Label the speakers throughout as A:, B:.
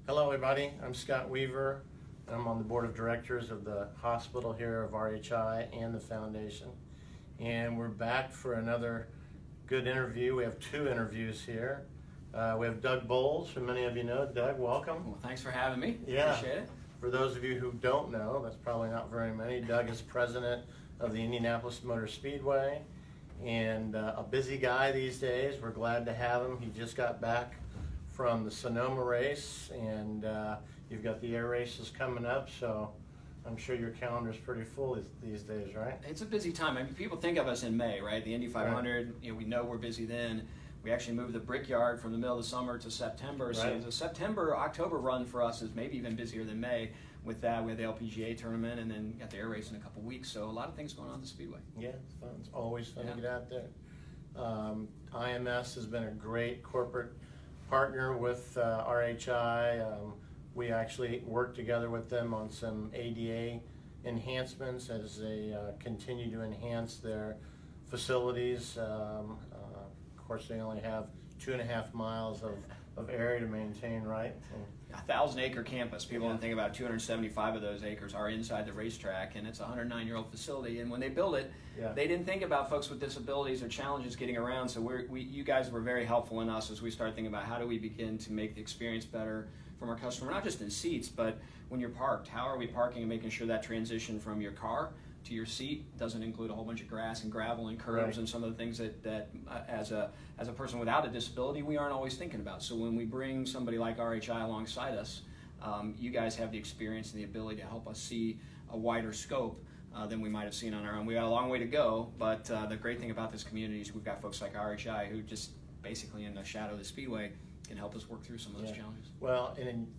A: Hello everybody, I'm Scott Weaver. I'm on the board of directors of the hospital here of RHI and the foundation. And we're back for another good interview. We have two interviews here. We have Doug Bowles, who many of you know. Doug, welcome.
B: Well, thanks for having me.
A: Yeah.
B: Appreciate it.
A: For those of you who don't know, that's probably not very many, Doug is president of the Indianapolis Motor Speedway and a busy guy these days. We're glad to have him. He just got back from the Sonoma race, and you've got the air races coming up, so I'm sure your calendar's pretty full these days, right?
B: It's a busy time. I mean, people think of us in May, right? The Indy 500, right. We know we're busy then. We actually moved the Brickyard from the middle of the summer to September. Right. So the September-October run for us is maybe even busier than May. With that, we had the LPGA tournament and then got the air race in a couple weeks. So a lot of things going on at the Speedway.
A: Yeah, it's fun. It's always fun to get out there. IMS has been a great corporate partner with RHI. We actually work together with them on some ADA enhancements as they continue to enhance their facilities. Of course, they only have 2.5 miles of area to maintain, right?
B: A 1,000-acre campus. People don't think about 275 of those acres are inside the racetrack, and it's a 109-year-old facility. And when they built it, they didn't think about folks with disabilities or challenges getting around. So you guys were very helpful in us as we started thinking about how do we begin to make the experience better from our customer, not just in seats, but when you're parked. How are we parking and making sure that transition from your car to your seat doesn't include a whole bunch of grass and gravel and curbs and some of the things that as a person without a disability we aren't always thinking about. So when we bring somebody like RHI alongside us, you guys have the experience and the ability to help us see a wider scope than we might have seen on our own. We got a long way to go, but the great thing about this community is we've got folks like RHI who just basically in the shadow of the Speedway can help us work through some of those challenges.
A: Well, and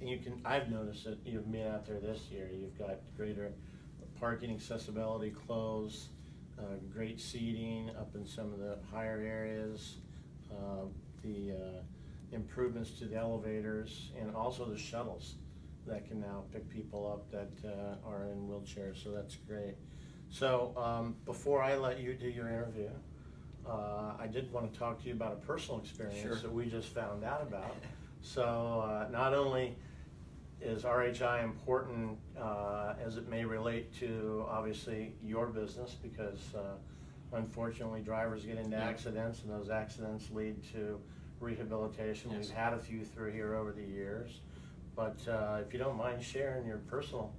A: I've noticed that you've been out there this year. You've got greater parking accessibility, clothes, great seating up in some of the higher areas, the improvements to the elevators, and also the shuttles that can now pick people up that are in wheelchairs, so that's great. So before I let you do your interview, I did want to talk to you about a personal experience that we just found out about. So not only is RHI important as it may relate to obviously your business, because unfortunately drivers get into accidents and those accidents lead to rehabilitation. We've had a few through here over the years, but if you don't mind sharing your personal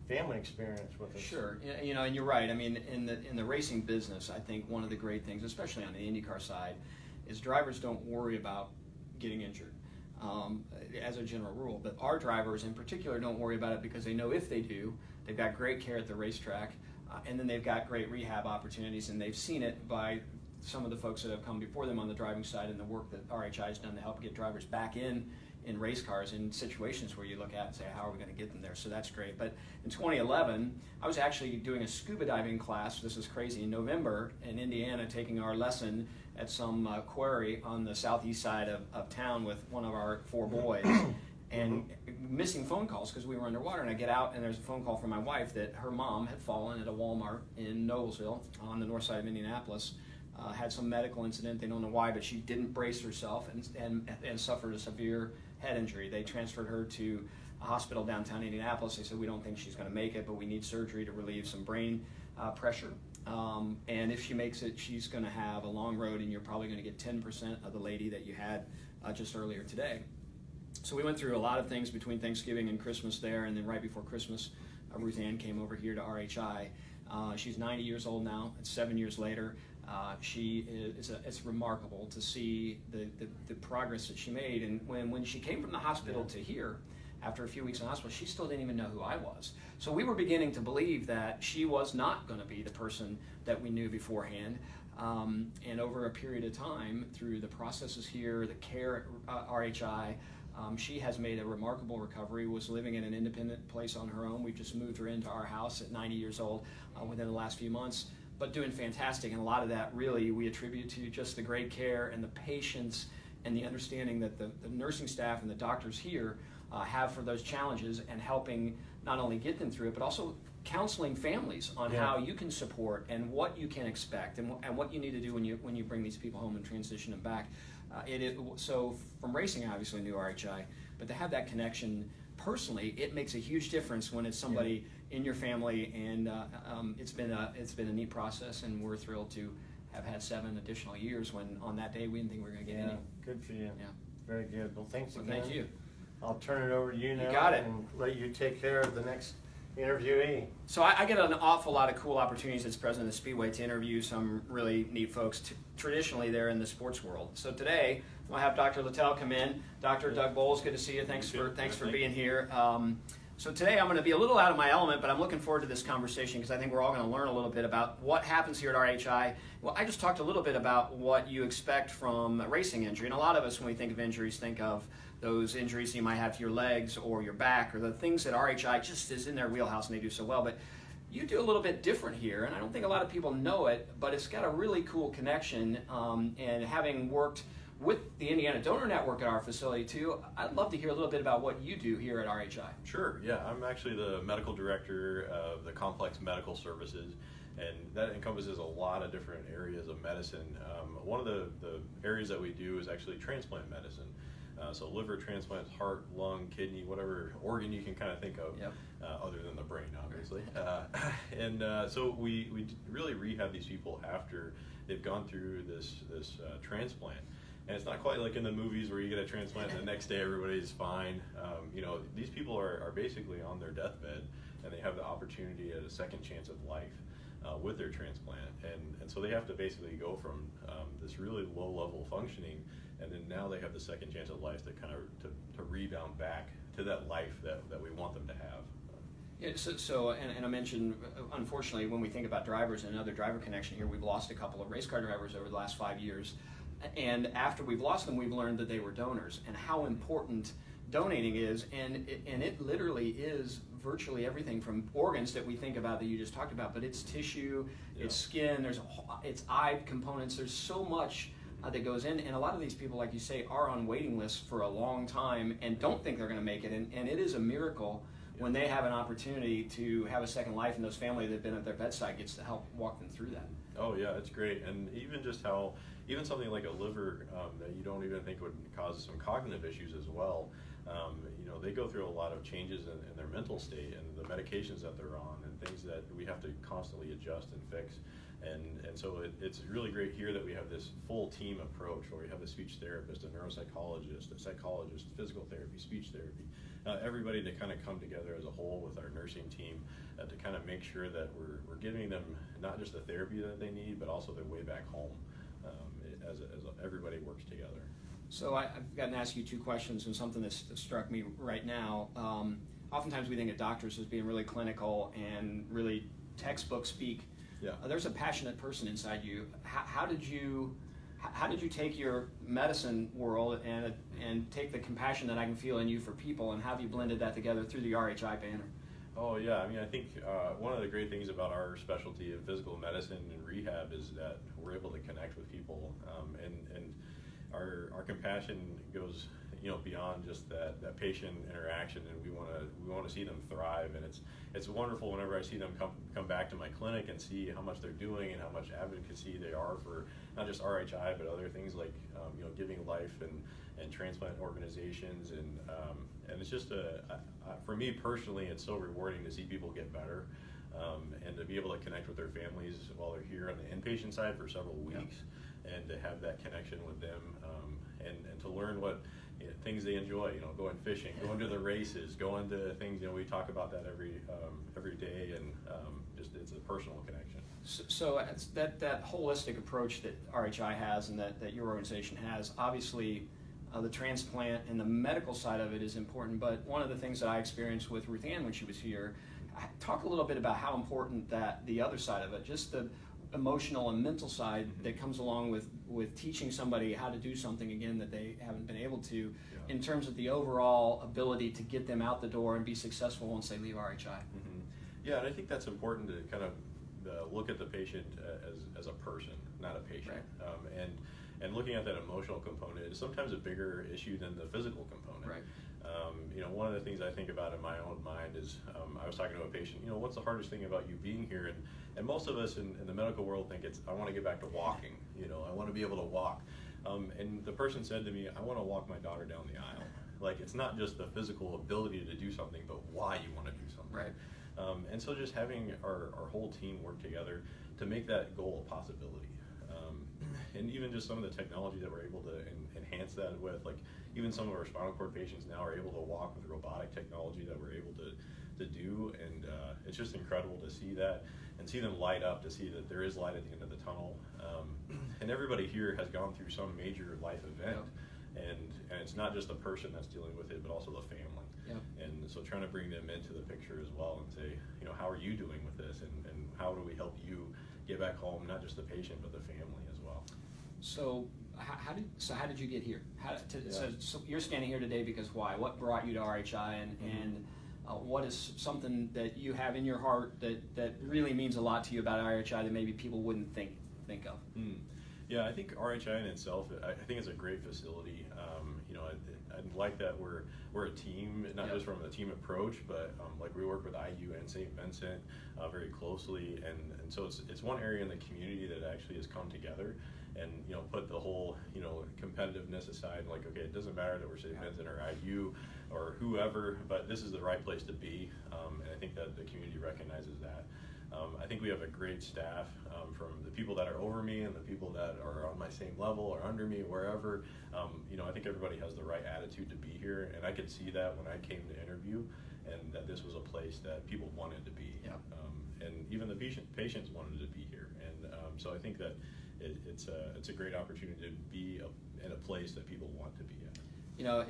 A: family experience with us.
B: Sure. And you're right. I mean, in the racing business, I think one of the great things, especially on the IndyCar side, is drivers don't worry about getting injured. As a general rule, but our drivers in particular don't worry about it because they know if they do, they've got great care at the racetrack, and then they've got great rehab opportunities, and they've seen it by some of the folks that have come before them on the driving side and the work that RHI has done to help get drivers back in race cars in situations where you look at and say, how are we going to get them there? So that's great. But in 2011, I was actually doing a scuba diving class, this is crazy, in November in Indiana, taking our lesson at some quarry on the southeast side of town with one of our 4 boys, and missing phone calls because we were underwater. And I get out and there's a phone call from my wife that her mom had fallen at a Walmart in Noblesville on the north side of Indianapolis, had some medical incident, they don't know why, but she didn't brace herself and suffered a severe head injury. They transferred her to a hospital downtown Indianapolis. They said, we don't think she's going to make it, but we need surgery to relieve some brain pressure. And if she makes it, she's going to have a long road, and you're probably going to get 10% of the lady that you had just earlier today. So we went through a lot of things between Thanksgiving and Christmas there, and then right before Christmas, Ruth Ann came over here to RHI. She's 90 years old now. It's 7 years later. It's remarkable to see the progress that she made. And when she came from the hospital to here, after a few weeks in the hospital, she still didn't even know who I was. So we were beginning to believe that she was not going to be the person that we knew beforehand. And over a period of time, through the processes here, the care at RHI, she has made a remarkable recovery, was living in an independent place on her own. We've just moved her into our house at 90 years old within the last few months, but doing fantastic. And a lot of that really we attribute to just the great care and the patience and the understanding that the nursing staff and the doctors here have for those challenges, and helping not only get them through it, but also counseling families on how you can support and what you can expect and what you need to do when you bring these people home and transition them back. So from racing, I obviously knew RHI, but to have that connection personally, it makes a huge difference when it's somebody in your family, and it's been a neat process, and we're thrilled to have had 7 additional years when on that day we didn't think we were going to get any.
A: Good for you.
B: Yeah.
A: Very good. Well, thanks
B: Well,
A: again.
B: thank you.
A: I'll turn it over to you now.
B: got it.
A: And let you take care of the next interviewee.
B: So I get an awful lot of cool opportunities as president of Speedway to interview some really neat folks. Traditionally, they're in the sports world. So today, we'll have Dr. Littell come in. Dr. Doug Bowles, good to see you. Thanks for being here. So today I'm going to be a little out of my element, but I'm looking forward to this conversation because I think we're all going to learn a little bit about what happens here at RHI. Well, I just talked a little bit about what you expect from a racing injury, and a lot of us, when we think of injuries, think of those injuries you might have to your legs or your back, or the things that RHI just is in their wheelhouse and they do so well. But you do a little bit different here, and I don't think a lot of people know it, but it's got a really cool connection. And having worked with the Indiana Donor Network at our facility too, I'd love to hear a little bit about what you do here at RHI.
C: Sure, yeah, I'm actually the medical director of the complex medical services, and that encompasses a lot of different areas of medicine. One of the areas that we do is actually transplant medicine. So liver transplants, heart, lung, kidney, whatever organ you can kind of think of,
B: Yep.
C: Other than the brain, obviously. So we really rehab these people after they've gone through this transplant. And it's not quite like in the movies where you get a transplant and the next day everybody's fine. These people are basically on their deathbed, and they have the opportunity at a second chance of life with their transplant. And so they have to basically go from this really low level functioning, and then now they have the second chance of life to kind of to rebound back to that life that we want them to have.
B: Yeah, and I mentioned, unfortunately, when we think about drivers and another driver connection here, we've lost a couple of race car drivers over the last 5 years. And after we've lost them, we've learned that they were donors and how important donating is. And it literally is virtually everything from organs that we think about that you just talked about, but it's tissue, it's skin, it's eye components. There's so much that goes in. And a lot of these people, like you say, are on waiting lists for a long time and don't think they're going to make it. And it is a miracle when they have an opportunity to have a second life, and those family that have been at their bedside gets to help walk them through that.
C: Oh yeah, it's great. And even just how, even something like a liver that you don't even think would cause some cognitive issues as well, they go through a lot of changes in their mental state and the medications that they're on and things that we have to constantly adjust and fix. And so it's really great here that we have this full team approach where we have a speech therapist, a neuropsychologist, a psychologist, physical therapy, speech therapy, everybody to kind of come together as a whole with our nursing team to kind of make sure that we're giving them not just the therapy that they need, but also their way back home as everybody works together.
B: So I've gotten to ask you 2 questions, and something that struck me right now. Oftentimes we think of doctors as being really clinical and really textbook speak.
C: Yeah.
B: There's a passionate person inside you. How did you take your medicine world and take the compassion that I can feel in you for people, and how have you blended that together through the RHI banner?
C: Oh yeah, I mean, I think one of the great things about our specialty of physical medicine and rehab is that we're able to connect with people, and our compassion goes beyond just that patient interaction, and we want to see them thrive. And it's wonderful whenever I see them come back to my clinic and see how much they're doing and how much advocacy they are for not just RHI but other things like Giving Life and transplant organizations, and it's just for me personally, it's so rewarding to see people get better, and to be able to connect with their families while they're here on the inpatient side for several weeks, and to have that connection with them, and to learn what things they enjoy, going fishing, going to the races, going to things, we talk about that every day, and just it's a personal connection.
B: So it's that holistic approach that RHI has and that your organization has, obviously the transplant and the medical side of it is important, but one of the things that I experienced with Ruth Ann when she was here, talk a little bit about how important that the other side of it, just the emotional and mental side that comes along with teaching somebody how to do something again that they haven't been able to, in terms of the overall ability to get them out the door and be successful once they leave RHI.
C: Mm-hmm. Yeah, and I think that's important to kind of look at the patient as a person, not a patient.
B: Right.
C: And looking at that emotional component is sometimes a bigger issue than the physical component.
B: Right.
C: One of the things I think about in my own mind is I was talking to a patient, what's the hardest thing about you being here? And most of us in the medical world think I want to get back to walking, I want to be able to walk. And the person said to me, I want to walk my daughter down the aisle. Like, it's not just the physical ability to do something, but why you want to do something.
B: Right.
C: And so just having our whole team work together to make that goal a possibility. And even just some of the technology that we're able to enhance that with, like even some of our spinal cord patients now are able to walk with robotic technology that we're able to do, and it's just incredible to see that and see them light up, to see that there is light at the end of the tunnel. And everybody here has gone through some major life event.
B: Yep.
C: And it's not just the person that's dealing with it, but also the family.
B: Yep.
C: And so trying to bring them into the picture as well and say, you know, how are you doing with this, and how do we help you get back home, not just the patient, but the family as well.
B: So how did you get here? So you're standing here today because why? What brought you to RHI, and what is something that you have in your heart that really means a lot to you about RHI that maybe people wouldn't think of?
C: Yeah, I think RHI in itself, I think it's a great facility. You know, I like that we're a team, not
B: Yep.
C: just from a team approach, but like we work with IU and St. Vincent very closely, and so it's one area in the community that actually has come together and, you know, put the whole, you know, competitiveness aside. Like, okay, it doesn't matter that we're St. Vincent or IU or whoever, but this is the right place to be, and I think that the community recognizes that. I think we have a great staff, from the people that are over me and the people that are on my same level or under me, wherever. You know, I think everybody has the right attitude to be here, and I could see that when I came to interview, and that this was a place that people wanted to be.
B: Yep.
C: And even the patients wanted to be here, and so I think that it's a great opportunity to be in a place that people want to be in.
B: You know,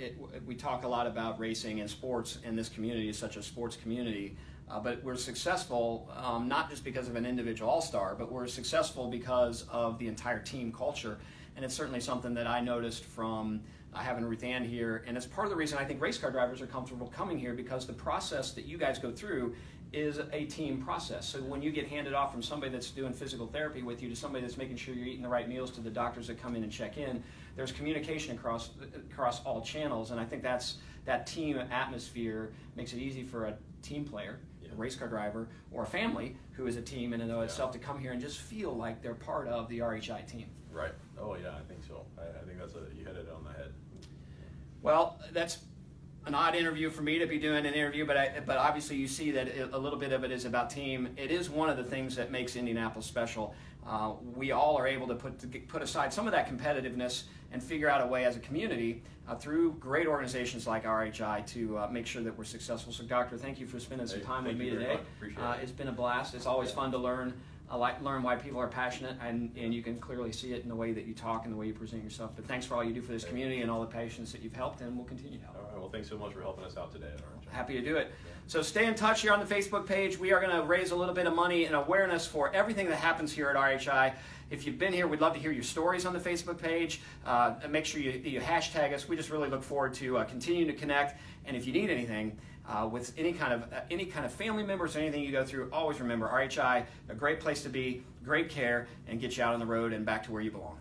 B: we talk a lot about racing and sports, and this community is such a sports community. But we're successful not just because of an individual all-star, but we're successful because of the entire team culture. And it's certainly something that I noticed from having Ruth Ann here. And it's part of the reason I think race car drivers are comfortable coming here, because the process that you guys go through is a team process. So when you get handed off from somebody that's doing physical therapy with you to somebody that's making sure you're eating the right meals, to the doctors that come in and check in, there's communication across all channels. And I think that team atmosphere makes it easy for a team player, a race car driver, or a family who is a team in and of itself to come here and just feel like they're part of the RHI team.
C: Right. Oh yeah, I think so. I think you hit it on the head.
B: Well, that's an odd interview for me to be doing an interview, but obviously you see that a little bit of it is about team. It is one of the things that makes Indianapolis special. We all are able to put aside some of that competitiveness and figure out a way as a community through great organizations like RHI to make sure that we're successful. So, Doctor, thank you for spending some time with me today.
C: Appreciate it.
B: It's been a blast. It's always fun to learn. Learn why people are passionate, and you can clearly see it in the way that you talk and the way you present yourself. But thanks for all you do for this community and all the patients that you've helped, and we'll continue to help.
C: All right. Well, thanks so much for helping us out today at RHI.
B: Happy to do it. So stay in touch here on the Facebook page. We are going to raise a little bit of money and awareness for everything that happens here at RHI. If you've been here, we'd love to hear your stories on the Facebook page. And make sure you hashtag us. We just really look forward to continuing to connect. And if you need anything with any kind of family members or anything you go through, always remember RHI, a great place to be, great care, and get you out on the road and back to where you belong.